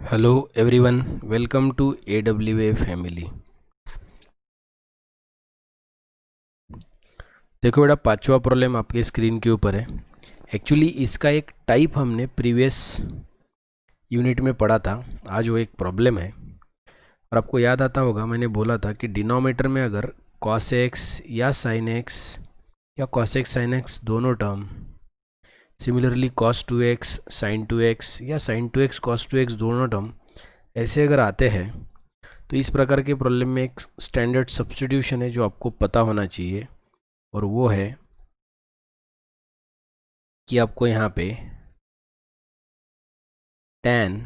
Hello everyone, welcome to AWA family. देखो बेटा, पांचवा प्रॉब्लम आपके स्क्रीन के ऊपर है। एक्चुअली इसका एक टाइप हमने प्रीवियस यूनिट में पढ़ा था, आज वो एक प्रॉब्लम है। और आपको याद आता होगा, मैंने बोला था कि डिनोमिनेटर में अगर cos x या sin x या cos x sin x दोनों term, similarly cos 2x sin 2x या sin 2x cos 2x दोनों टर्म ऐसे अगर आते हैं, तो इस प्रकार के प्रॉब्लम में एक स्टैंडर्ड सब्स्टिट्यूशन है जो आपको पता होना चाहिए, और वो है कि आपको यहाँ पे tan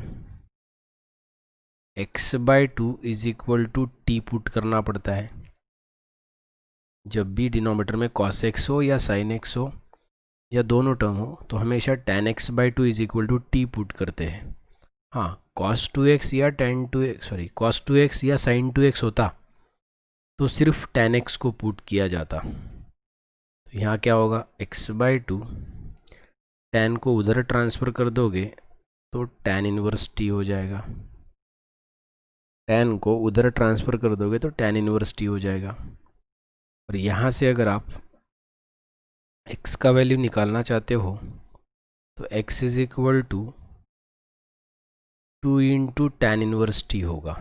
x/2 is equal to t put करना पड़ता है। जब भी डिनोमिनेटर में cos x हो या sin x हो या दोनों टर्म हो, तो हमेशा tan x/2 is equal to t put करते हैं। हाँ, cos 2x या cos 2x या sin 2x होता तो सिर्फ tan x को पुट किया जाता। तो यहाँ क्या होगा, x/2 tan को उधर ट्रांसफ़र कर दोगे तो tan इनवर्स t हो जाएगा। tan को उधर ट्रांसफ़र कर दोगे तो tan इनवर्स t हो जाएगा। और यहाँ से अगर आप x का वैल्यू निकालना चाहते हो तो x is equal to 2 into tan inverse t होगा,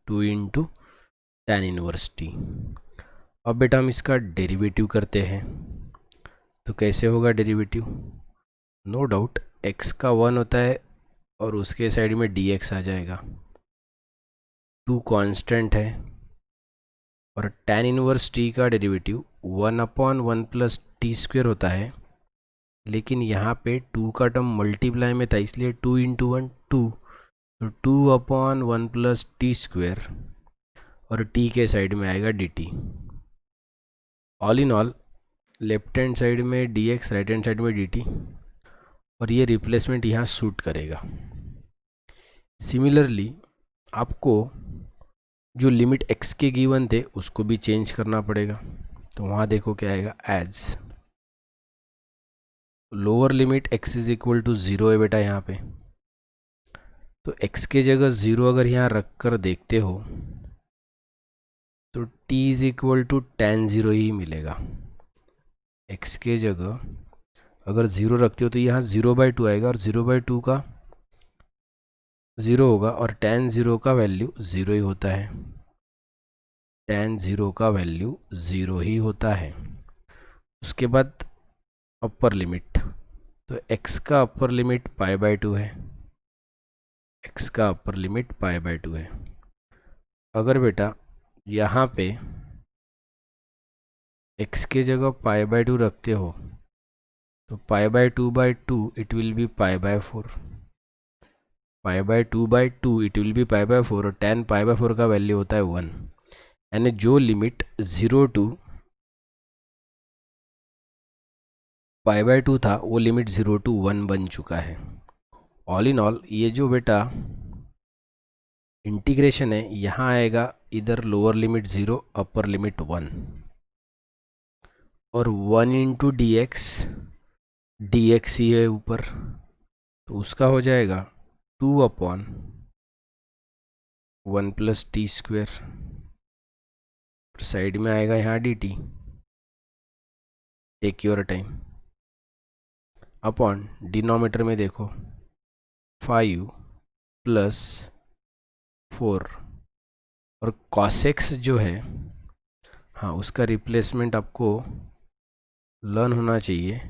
2 इंटू tan इनवर्स t। अब बेटा हम इसका डेरिवेटिव करते हैं, तो कैसे होगा डेरिवेटिव? नो डाउट x का 1 होता है और उसके साइड में dx आ जाएगा। 2 कांस्टेंट है और tan इनवर्स t का डेरिवेटिव 1/1 प्लस टी स्क्वेयर होता है, लेकिन यहाँ पे 2 का टर्म मल्टीप्लाई में था, इसलिए 2 इंटू 1 2, तो 2/1 प्लस टी स्क्वेयर और t के साइड में आएगा dt। All in all left hand side में dx, राइट हैंड साइड में dt, और ये रिप्लेसमेंट यहाँ सूट करेगा। सिमिलरली आपको जो लिमिट x के गिवन थे उसको भी चेंज करना पड़ेगा। तो वहाँ देखो क्या आएगा, as lower limit x is equal to 0 है बेटा यहाँ पे, तो x के जगह 0 अगर यहाँ रख कर देखते हो तो t is equal to tan 0 ही मिलेगा। x के जगह अगर 0 रखते हो तो यहाँ 0/2 आएगा, और 0/2 का 0 होगा, और tan 0 का वैल्यू 0 ही होता है। tan 0 का वैल्यू 0 ही होता है। उसके बाद अपर लिमिट, तो x का अपर लिमिट π/2 है, x का अपर लिमिट π/2 है। अगर बेटा यहाँ पे x के जगह π/2 रखते हो तो π/2/2 it will be π/4, π/2/2 it will be π/4, और tan π/4 का वैल्यू होता है 1। यानी जो लिमिट 0 टू π/2 था वो लिमिट 0 टू 1 बन चुका है। ऑल इन ऑल ये जो बेटा इंटीग्रेशन है, यहाँ आएगा इधर लोअर लिमिट 0, अपर लिमिट 1, और 1 इंटू dx ही है ऊपर, तो उसका हो जाएगा 2/1 प्लस टी स्क्वेयर, साइड में आएगा यहाँ dt, take your time, upon denominator में देखो 5 प्लस 4, और cos x जो है, हाँ उसका रिप्लेसमेंट आपको लर्न होना चाहिए।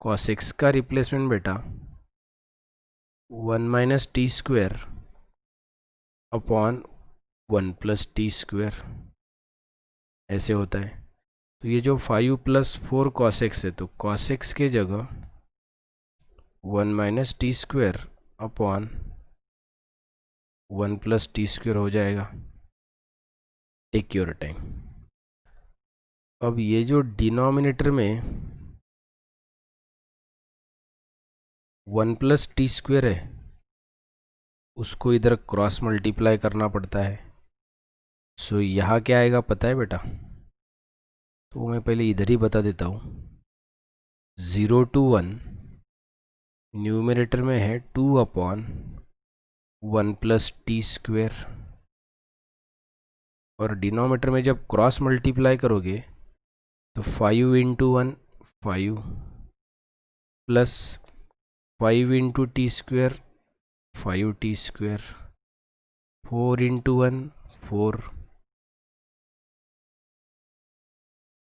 cos x का रिप्लेसमेंट बेटा 1 minus t square upon 1 plus t square ऐसे होता है। तो ये जो 5 प्लस 4 cos x है, तो cos x के जगह 1 minus t square upon 1 plus t square हो जाएगा। Take your time. अब ये जो डिनोमिनेटर में 1 प्लस टी स्क्वेयर है उसको इधर क्रॉस मल्टीप्लाई करना पड़ता है। सो यहाँ क्या आएगा पता है बेटा? तो मैं पहले इधर ही बता देता हूँ, 0 टू 1 न्यूमरेटर में है 2/1 + t², और डिनोमिनेटर में जब क्रॉस मल्टीप्लाई करोगे तो 5 × 1 5 plus 5 × t², 5t², 4 × 1 4,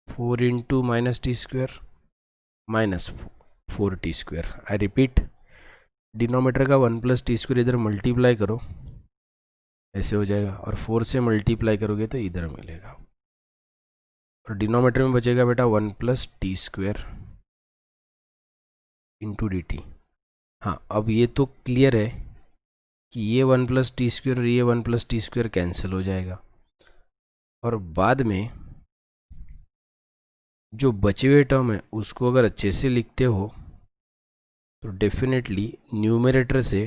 4 × -t² -4t²। I repeat, denominator का 1 + t² इधर मल्टीप्लाई करो, ऐसे हो जाएगा, और 4 से मल्टीप्लाई करोगे तो इधर मिलेगा, और डिनोमिनेटर में बचेगा बेटा 1 + t² × dt। हाँ, अब ये तो क्लियर है कि ये 1 + t² और ये 1 + t² कैंसिल हो जाएगा, और बाद में जो बचे हुए टर्म है उसको अगर अच्छे से लिखते हो तो डेफिनेटली न्यूमरेटर से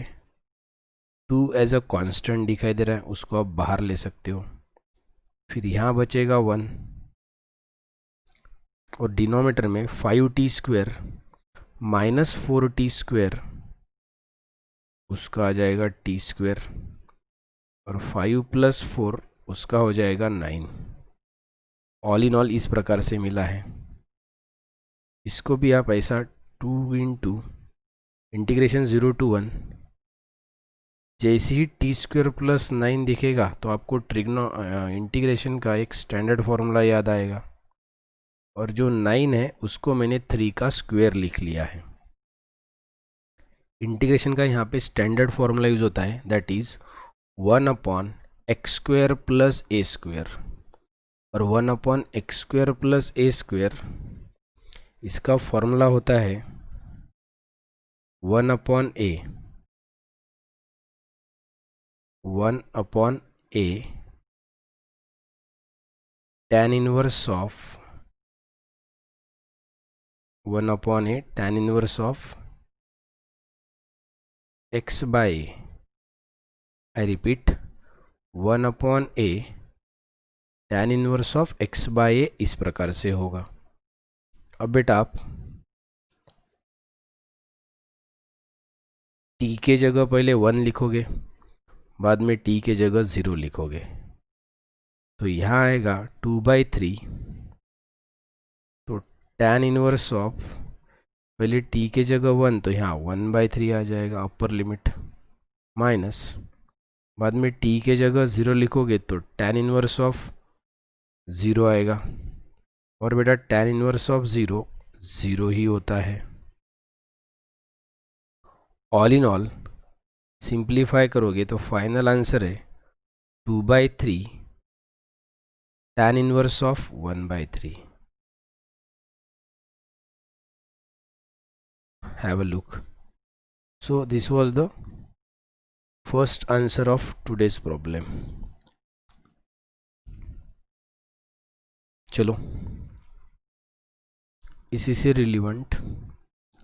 2 एज अ कांस्टेंट दिखाई दे रहा है, उसको आप बाहर ले सकते हो, फिर यहाँ बचेगा 1, और डिनोमिनेटर में 5t² -4t², उसका आ जाएगा t², और 5 + 4 उसका हो जाएगा 9। ऑल इन ऑल इस प्रकार से मिला है। इसको भी आप ऐसा 2 × इंटीग्रेशन 0 to 1, जैसे ही t² + 9 दिखेगा तो आपको इंटीग्रेशन का एक स्टैंडर्ड फॉर्मूला याद आएगा, और जो 9 है उसको मैंने 3 का स्क्वायर लिख लिया है। इंटीग्रेशन का यहाँ पे स्टैंडर्ड फॉर्मूला यूज होता है, दैट इज 1/x² + a², और 1/x² + a², इसका फॉर्मूला होता है 1/a 1/a tan inverse of 1/a tan inverse of x/a। I repeat, 1/a tan inverse of x/a इस प्रकार से होगा। अब बेटा आप t के जगह पहले 1 लिखोगे, बाद में t के जगह 0 लिखोगे, तो यहाँ आएगा 2/3, तो tan इनवर्स ऑफ पहले t के जगह 1 तो यहाँ 1/3 आ जाएगा अपर लिमिट, माइनस बाद में t के जगह 0 लिखोगे तो tan इनवर्स ऑफ 0 आएगा, और बेटा tan इनवर्स ऑफ 0 0 ही होता है। ऑल इन ऑल सिंप्लीफाई करोगे तो फाइनल आंसर है 2/3 tan inverse of 1/3। Have a look. So this was the first answer of today's problem. चलो इसी से रिलेवेंट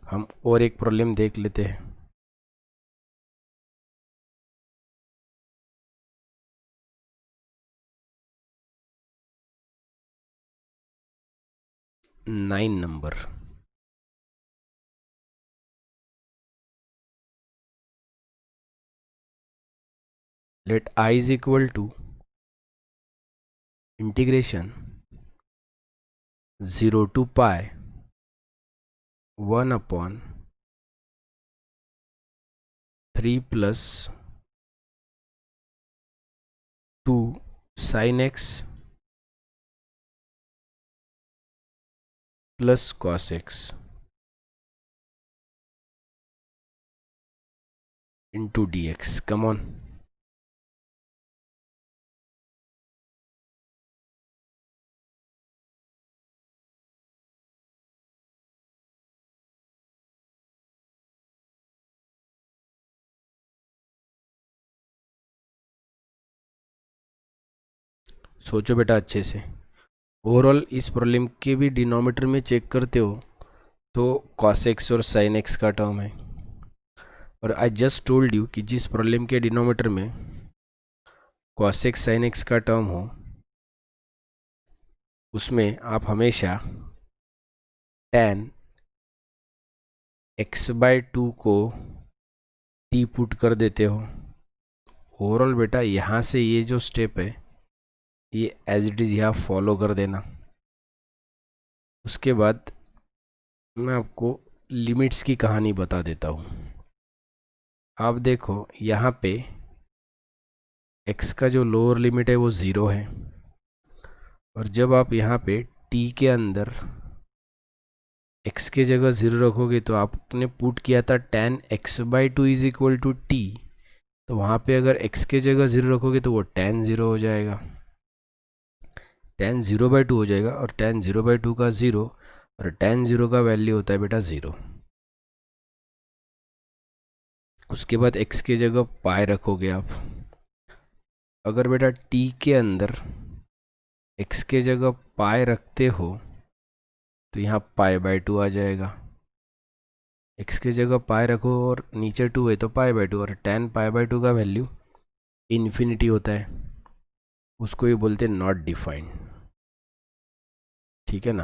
हम और एक प्रॉब्लम देख लेते हैं। 9 number। Let I is equal to integration 0 to pi 1/3 plus 2 sin x plus cos x into dx। Come on, सोचो बेटा अच्छे से। ओवरऑल इस प्रॉब्लम के भी डिनोमिनेटर में चेक करते हो तो cos x और sin x का टर्म है, और आई जस्ट टोल्ड यू कि जिस प्रॉब्लम के डिनोमिनेटर में cos x sin x का टर्म हो उसमें आप हमेशा tan x/2 को t पुट कर देते हो। ओवरऑल बेटा यहाँ से ये जो स्टेप है ये एज इट इज़ यहाँ फॉलो कर देना। उसके बाद मैं आपको लिमिट्स की कहानी बता देता हूँ। आप देखो यहाँ पे x का जो लोअर लिमिट है वो 0 है, और जब आप यहाँ पे t के अंदर x के जगह 0 रखोगे तो आपने पुट किया था tan x/2 is equal to t, तो वहाँ पे अगर x के जगह 0 रखोगे तो वो tan 0 हो जाएगा, tan 0/2 हो जाएगा, और tan 0/2 का 0, और tan 0 का वैल्यू होता है बेटा 0। उसके बाद x के जगह पाई रखोगे आप। अगर बेटा t के अंदर x के जगह पाई रखते हो तो यहाँ π/2 आ जाएगा। x की जगह पाई रखो और नीचे 2 है तो π/2, और tan π/2 का वैल्यू इन्फिनिटी होता है, उसको ये बोलते हैं नॉट डिफाइंड। ठीक है ना।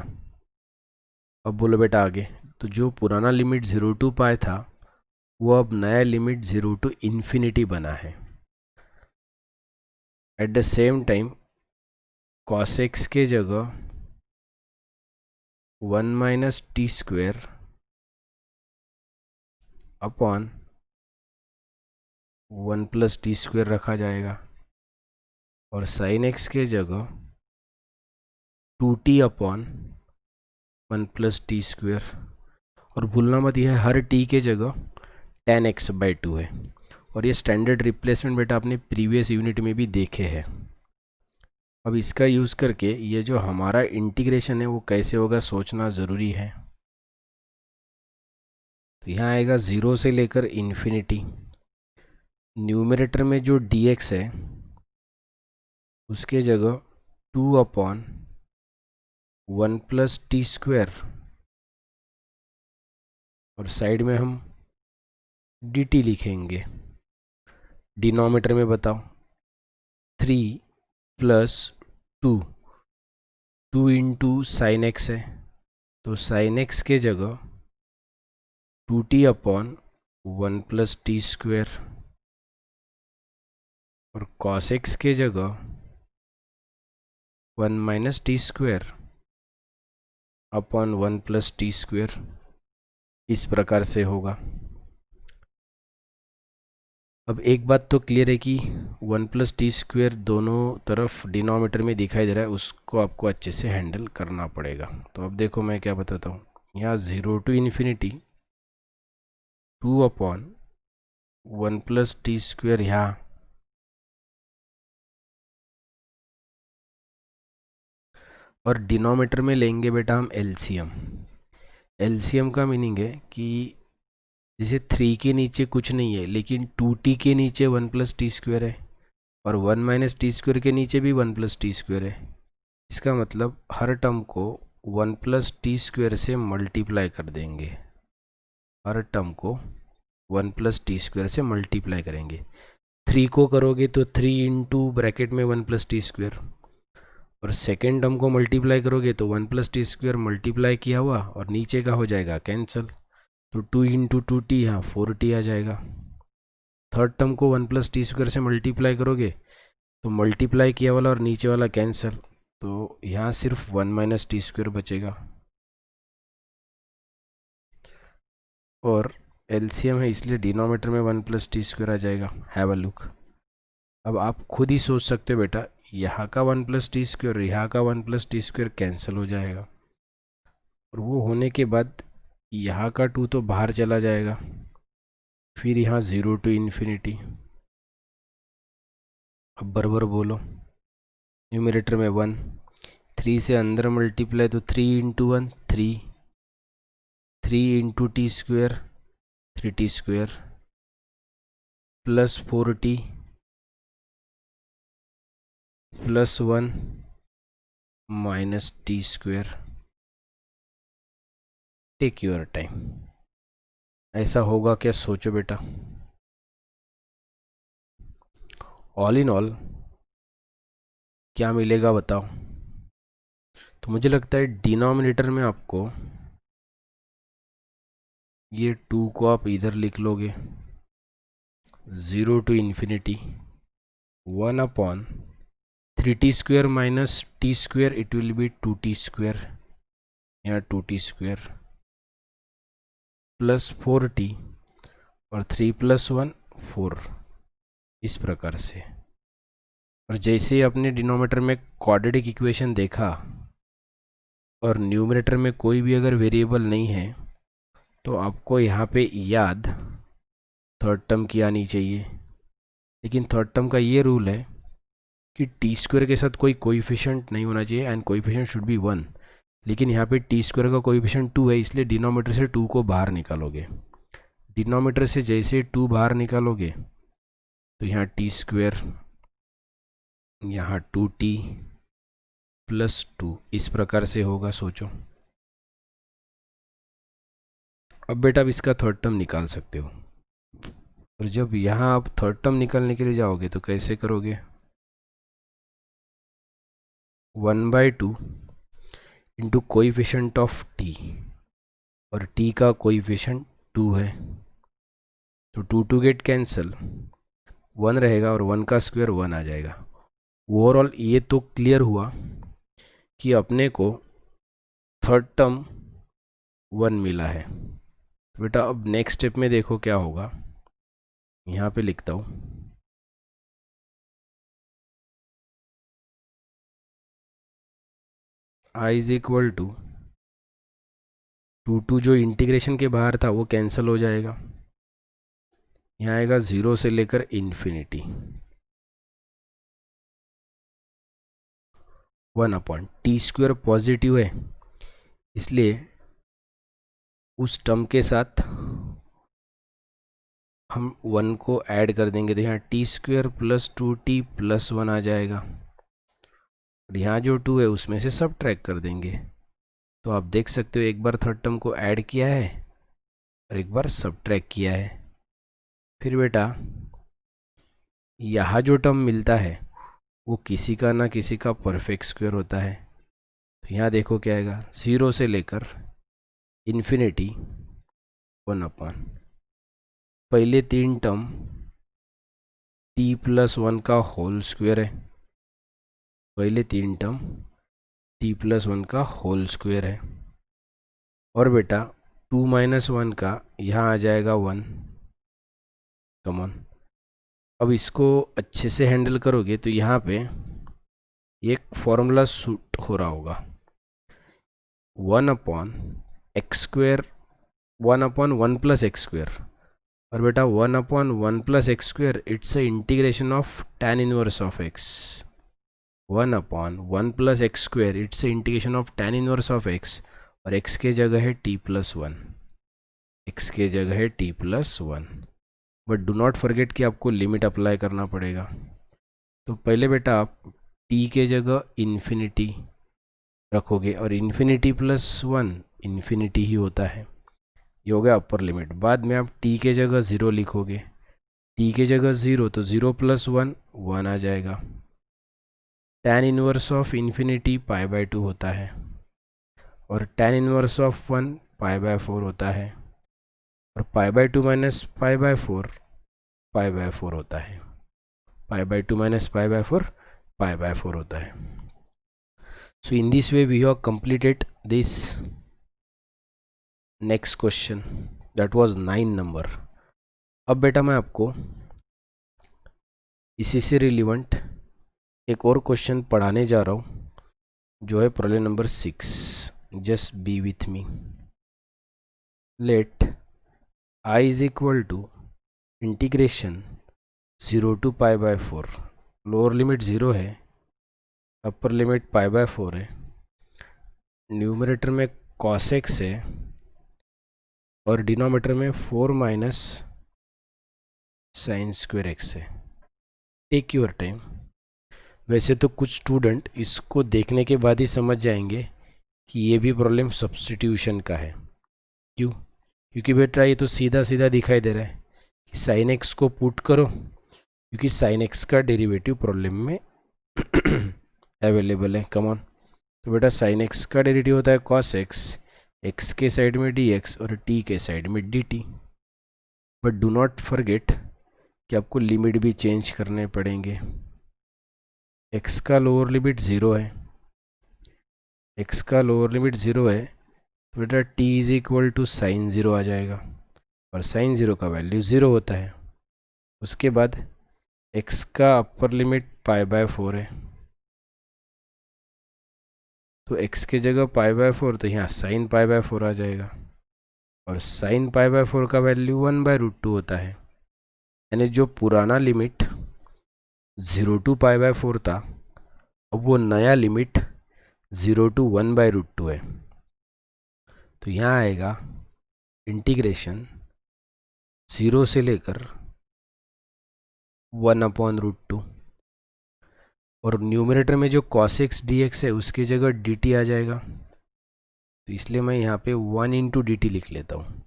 अब बोलो बेटा आगे, तो जो पुराना लिमिट 0 टू पाई था वो अब नया लिमिट 0 टू इन्फिनिटी बना है। At the same time cos x के जगह 1 - t² अपॉन 1 + t² रखा जाएगा, और sin x के जगह 2t अपॉन 1 + t²। और भूलना मत यह हर t के जगह tan x/2 है, और ये स्टैंडर्ड रिप्लेसमेंट बेटा आपने प्रीवियस यूनिट में भी देखे हैं। अब इसका यूज़ करके ये जो हमारा इंटीग्रेशन है वो कैसे होगा सोचना ज़रूरी है। तो यहाँ आएगा 0 से लेकर इन्फिनिटी। न्यूमरेटर में जो dx है उसके जगह 2 अपॉन 1 + t², और साइड में हम dt लिखेंगे। डिनोमिनेटर में बताओ 3 + 2, 2 × sin x है, तो sin x के जगह 2t अपॉन 1 + t², और cos x के जगह 1 - t² अपॉन 1 + t²। इस प्रकार से होगा। अब एक बात तो क्लियर है कि 1 + t² दोनों तरफ डिनोमिनेटर में दिखाई दे रहा है, उसको आपको अच्छे से हैंडल करना पड़ेगा। तो अब देखो मैं क्या बताता हूँ। यहाँ 0 टू इन्फिनिटी 2 अपॉन 1 + t² यहाँ, और डिनोमिनेटर में लेंगे बेटा हम एलसीएम। एलसीएम का मीनिंग है कि जैसे 3 के नीचे कुछ नहीं है, लेकिन 2t के नीचे 1 + t² है, और 1 - t² के नीचे भी 1 + t² है। इसका मतलब हर टर्म को 1 + t² से मल्टीप्लाई कर देंगे। हर टर्म को 1 + t² से मल्टीप्लाई करेंगे। 3 को करोगे तो 3 इंटू ब्रैकेट में 1 + t², और सेकेंड टर्म को मल्टीप्लाई करोगे तो 1 + t² मल्टीप्लाई किया हुआ और नीचे का हो जाएगा कैंसिल, तो 2 × 2t यहाँ 4t आ जाएगा। थर्ड टर्म को 1 + t² से मल्टीप्लाई करोगे तो मल्टीप्लाई किया वाला और नीचे वाला कैंसिल, तो यहाँ सिर्फ 1 - t² बचेगा। और एलसीएम है इसलिए डिनोमिनेटर में 1 + t² आ जाएगा। Have a look. अब आप खुद ही सोच सकते हो बेटा, यहाँ का 1 + t² यहाँ का 1 + t² कैंसिल हो जाएगा, और वो होने के बाद यहाँ का 2 तो बाहर चला जाएगा, फिर यहाँ 0 टू इन्फिनिटी। अब बराबर बोलो, न्यूमरेटर में 1, 3 से अंदर मल्टीप्लाई तो 3 × 1 3, 3 × t² 3t² plus 4t plus 1 - t²। Take your time. ऐसा होगा क्या सोचो बेटा। ऑल इन ऑल क्या मिलेगा बताओ। तो मुझे लगता है डिनोमिनेटर में आपको ये 2 को आप इधर लिख लोगे, 0 to infinity 1/3t² minus t², it will be 2t², यहाँ 2t² प्लस 4t और 3 + 1 4, इस प्रकार से। और जैसे अपने डिनोमिनेटर में क्वाड्रेटिक इक्वेशन देखा और न्यूमरेटर में कोई भी अगर वेरिएबल नहीं है तो आपको यहाँ पे याद थर्ड टर्म की आनी चाहिए। लेकिन थर्ड टर्म का ये रूल है कि t² के साथ कोई कोएफिशिएंट नहीं होना चाहिए एंड कोएफिशिएंट शुड बी 1। लेकिन यहाँ पे t² का कोएफिशिएंट 2 है, इसलिए डिनोमिनेटर से 2 को बाहर निकालोगे। डिनोमिनेटर से जैसे 2 बाहर निकालोगे तो यहाँ t², यहाँ 2t + 2, इस प्रकार से होगा। सोचो अब बेटा आप इसका थर्ड टर्म निकाल सकते हो। और जब यहाँ आप थर्ड टर्म निकालने के लिए जाओगे तो कैसे करोगे, 1/2 इंटू कोएफिशिएंट ऑफ t, और t का कोएफिशिएंट 2 है तो 2 गेट कैंसल, 1 रहेगा और 1 का स्क्वायर 1 आ जाएगा। ओवरऑल ये तो क्लियर हुआ कि अपने को थर्ड टर्म 1 मिला है। तो बेटा अब नेक्स्ट स्टेप में देखो क्या होगा, यहाँ पे लिखता हूँ, I = 2 जो इंटीग्रेशन के बाहर था वो कैंसिल हो जाएगा। यहाँ आएगा 0 से लेकर इन्फिनिटी 1/t² पॉजिटिव है, इसलिए उस टर्म के साथ हम 1 को ऐड कर देंगे तो यहाँ t² + 2t + 1 आ जाएगा। और यहाँ जो 2 है उसमें से सब्ट्रैक्ट कर देंगे। तो आप देख सकते हो एक बार थर्ड टर्म को ऐड किया है और एक बार सब्ट्रैक्ट किया है। फिर बेटा यहाँ जो टर्म मिलता है वो किसी का ना किसी का परफेक्ट स्क्वायर होता है। तो यहाँ देखो क्या आएगा, 0 से लेकर इन्फिनिटी 1/, पहले 3 टर्म t + 1 का होल स्क्वायर है, पहले 3 टर्म t + 1 का होल स्क्वायर है। और बेटा 2 - 1 का यहाँ आ जाएगा 1। कमॉन, अब इसको अच्छे से हैंडल करोगे तो यहाँ पे एक फॉर्मूला सूट हो रहा होगा, 1/x², 1/1 + x²। और बेटा 1/1 + x², it's a integration of tan inverse of x। 1/1 + x², it's a integration of tan inverse of x, और x के जगह है t + 1, x के जगह है t + 1। But do not forget कि आपको लिमिट अप्लाई करना पड़ेगा। तो पहले बेटा आप t के जगह इन्फिनिटी रखोगे, और इन्फिनिटी + 1 इन्फिनिटी ही होता है, ये हो गया अपर लिमिट। बाद में आप t के जगह 0 लिखोगे, t के जगह 0 तो 0 + 1 1 आ जाएगा। tan इनवर्स ऑफ इन्फिनिटी π/2 होता है, और tan इनवर्स ऑफ 1 π/4 होता है, और π/2 - π/4 π/4 होता है, π/2 - π/4 π/4 होता है। So in this way we have completed this next question, that was 9 number। अब बेटा मैं आपको इसी से रिलेवेंट एक और क्वेश्चन पढ़ाने जा रहा हूँ जो है problem number 6। Just be with me. Let I = integration 0 to π/4, lower limit 0 है, अपर लिमिट π/4 है, न्यूमरेटर में cos x है और डिनोमिनेटर में 4 - sin² x है। Take your time. वैसे तो कुछ स्टूडेंट इसको देखने के बाद ही समझ जाएंगे कि ये भी प्रॉब्लम सब्स्टिट्यूशन का है। क्यों? क्योंकि बेटा ये तो सीधा सीधा दिखाई दे रहा है कि sin x को पुट करो, क्योंकि sin x का डेरिवेटिव प्रॉब्लम में अवेलेबल है। कम ऑन, तो बेटा sin x का डेरिवेटिव होता है cos x, x के साइड में dx और t के साइड में dt। But do not forget कि आपको लिमिट भी चेंज करने पड़ेंगे। x का लोअर लिमिट 0 है, x का लोअर लिमिट 0 है तो बेटा t is equal to sine 0 आ जाएगा, और साइन 0 का वैल्यू 0 होता है। उसके बाद x का अपर लिमिट π/4 है, तो x की जगह π/4 तो यहाँ साइन π/4 आ जाएगा, और साइन π/4 का वैल्यू 1/√2 होता है। यानी जो पुराना लिमिट 0 to π/4 था, अब वो नया लिमिट 0 to 1/√2 है। तो यहाँ आएगा इंटीग्रेशन 0 से लेकर 1/√2, और न्यूमरेटर में जो cos x dx है उसकी जगह dt आ जाएगा, तो इसलिए मैं यहाँ पे 1 इंटू dt लिख लेता हूँ।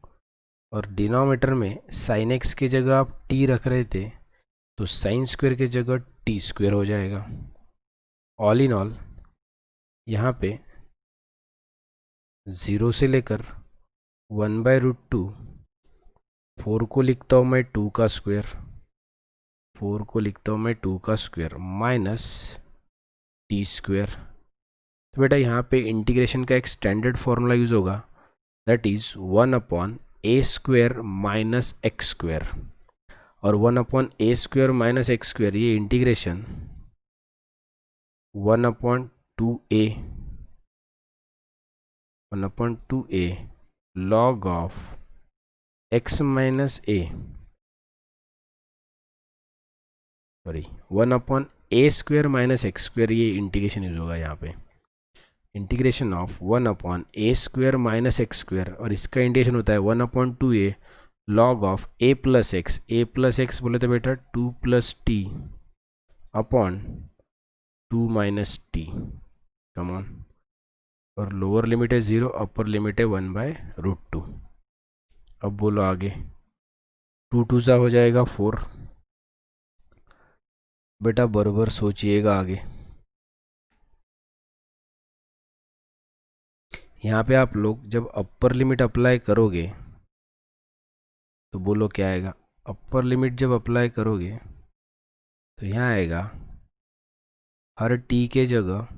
और डिनोमिनेटर में साइन x की जगह आप t रख रहे थे, तो साइन स्क्वायर की जगह t स्क्वायर हो जाएगा। ऑल इन ऑल यहाँ पे 0 से लेकर 1/√2, 4 को लिखता हूँ मैं 2 का स्क्वायर, 4 को लिखता हूँ मैं 2 का स्क्वायर माइनस टी स्क्वायर। तो बेटा यहाँ पे इंटीग्रेशन का एक स्टैंडर्ड फॉर्मूला यूज़ होगा, that is 1/a² minus x square, और 1/a² माइनस एक्स स्क्वायर ये integration 1/2a log of x minus a, sorry 1/a² minus x square ये इंटीग्रेशन यूज होगा यहाँ पे, integration of 1/a² minus x square, और इसका integration होता है 1/2a log of a plus x, a plus x बोले तो बेटा 2 + t upon 2 minus T, come on, और लोअर लिमिट है 0, अपर लिमिट है 1/√2। अब बोलो आगे, 2 2 सा हो जाएगा 4। बेटा बराबर सोचिएगा आगे। यहाँ पे आप लोग जब अपर लिमिट अप्लाई करोगे तो बोलो क्या आएगा, अपर लिमिट जब अप्लाई करोगे तो यहाँ आएगा हर t के जगह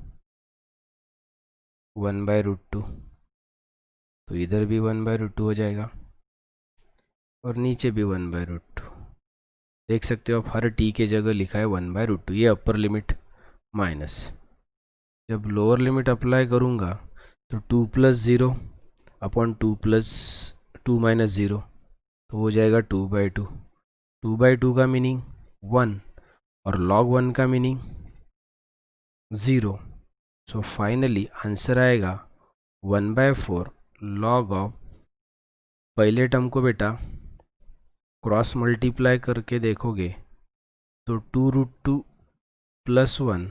1/√2, तो इधर भी 1/√2 हो जाएगा, और नीचे भी 1/√2। देख सकते हो आप हर t के जगह लिखा है 1/√2, ये अपर लिमिट माइनस। जब लोअर लिमिट अप्लाई करूँगा तो 2 + 0 अपॉन 2 + 2 माइनस 0, तो हो जाएगा 2/2। 2/2 का मीनिंग 1, और log 1 का मीनिंग 0। सो फाइनली आंसर आएगा 1/4 log ऑफ, पहले टर्म को बेटा क्रॉस मल्टीप्लाई करके देखोगे तो 2√2 + 1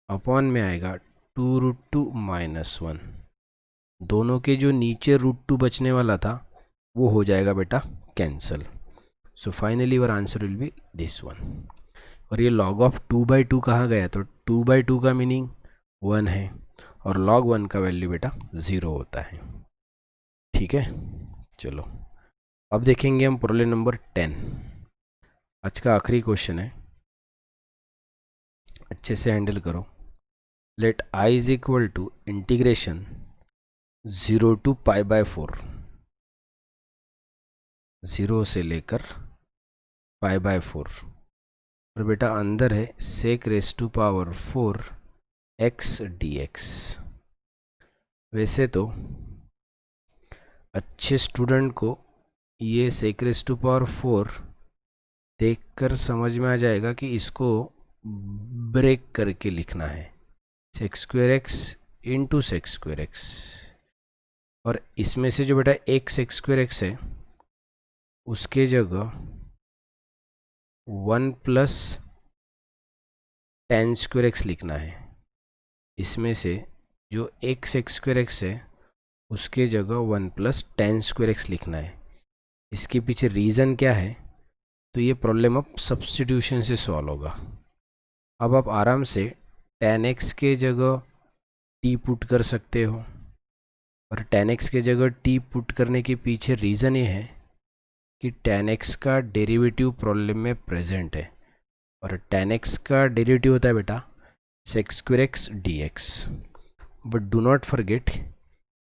अपॉन में आएगा 2√2 - 1। दोनों के जो नीचे √2 बचने वाला था वो हो जाएगा बेटा cancel. So finally your answer will be this one. और ये log ऑफ 2/2 कहाँ गया, तो 2/2 का मीनिंग 1 है, और log 1 का वैल्यू बेटा 0 होता है। ठीक है, चलो अब देखेंगे हम प्रॉब्लम नंबर 10। आज का आखिरी क्वेश्चन है, अच्छे से हैंडल करो। Let i is equal to integration 0 to π/4, 0 से लेकर π/4, और बेटा अंदर है sec⁴ x dx। वैसे तो अच्छे स्टूडेंट को ये sec⁴ देखकर समझ में आ जाएगा कि इसको ब्रेक करके लिखना है, sec²x इंटू sec²x, और इसमें से जो बेटा एक sec²x है उसके जगह 1 + tan²x लिखना है। इसमें से जो एक sec²x है उसके जगह 1 + tan² लिखना है। इसके पीछे रीज़न क्या है, तो ये प्रॉब्लम अब सब्स्टिट्यूशन से सॉल्व होगा। अब आप आराम से tan x के जगह t पुट कर सकते हो, और tan x के जगह t पुट करने के पीछे रीज़न ये है कि tan x का डेरिवेटिव प्रॉब्लम में प्रेजेंट है, और tan x का डेरिवेटिव होता है बेटा sec² dx। But do not forget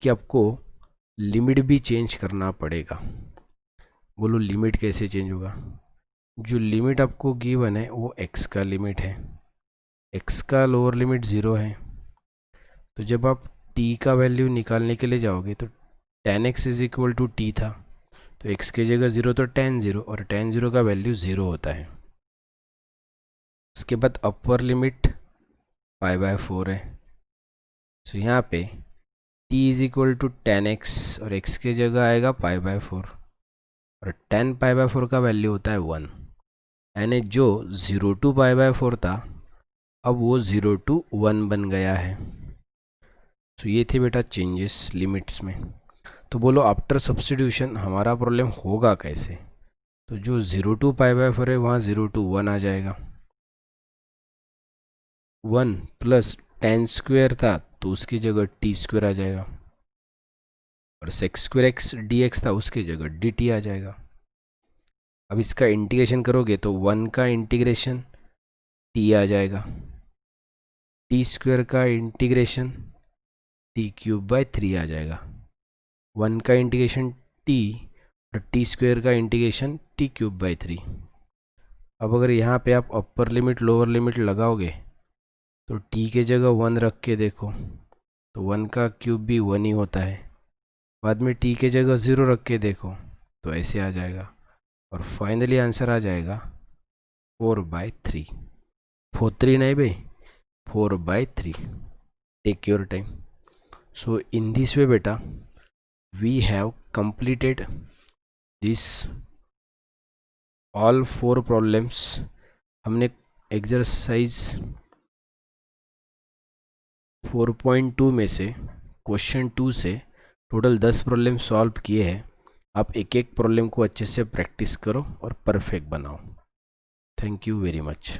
कि आपको लिमिट भी चेंज करना पड़ेगा। बोलो लिमिट कैसे चेंज होगा? जो लिमिट आपको गिवन है वो x का लिमिट है, x का लोअर लिमिट 0 है। तो जब आप t का वैल्यू निकालने के लिए जाओगे तो tan x is equal to t था, तो x के जगह 0 तो tan 0, और tan 0 का वैल्यू 0 होता है। उसके बाद अपर लिमिट π/4 है। सो यहाँ पे t is equal to tan x और x के जगह आएगा π/4, और tan π/4 का वैल्यू होता है 1। यानी जो 0 to π/4 था अब वो 0 to 1 बन गया है। तो ये थे बेटा चेंजेस लिमिट्स में। तो बोलो आफ्टर सब्स्टिट्यूशन हमारा प्रॉब्लम होगा कैसे? तो जो 0 to π/4 है वहाँ 0 to 1 आ जाएगा, 1 प्लस tan² था तो उसकी जगह t² आ जाएगा, और sec² dx था उसकी जगह dt आ जाएगा। अब इसका इंटीग्रेशन करोगे तो 1 का इंटीग्रेशन t आ जाएगा, t² का इंटीग्रेशन t³/3 आ जाएगा, 1 का इंटीग्रेशन t और t² का इंटीग्रेशन t³/3। अब अगर यहाँ पे आप अपर लिमिट लोअर लिमिट लगाओगे तो t के जगह 1 रख के देखो तो 1 का क्यूब भी 1 ही होता है, बाद में t के जगह 0 रख के देखो तो ऐसे आ जाएगा, और फाइनली आंसर आ जाएगा 4/3। 4/3 नहीं भाई, 4/3। Take your time. So in this way beta we have completed this all 4 problems। हमने एक्सरसाइज 4.2 में से क्वेश्चन 2 से टोटल 10 प्रॉब्लम सॉल्व किए हैं। आप एक एक प्रॉब्लम को अच्छे से प्रैक्टिस करो और परफेक्ट बनाओ। Thank you very much.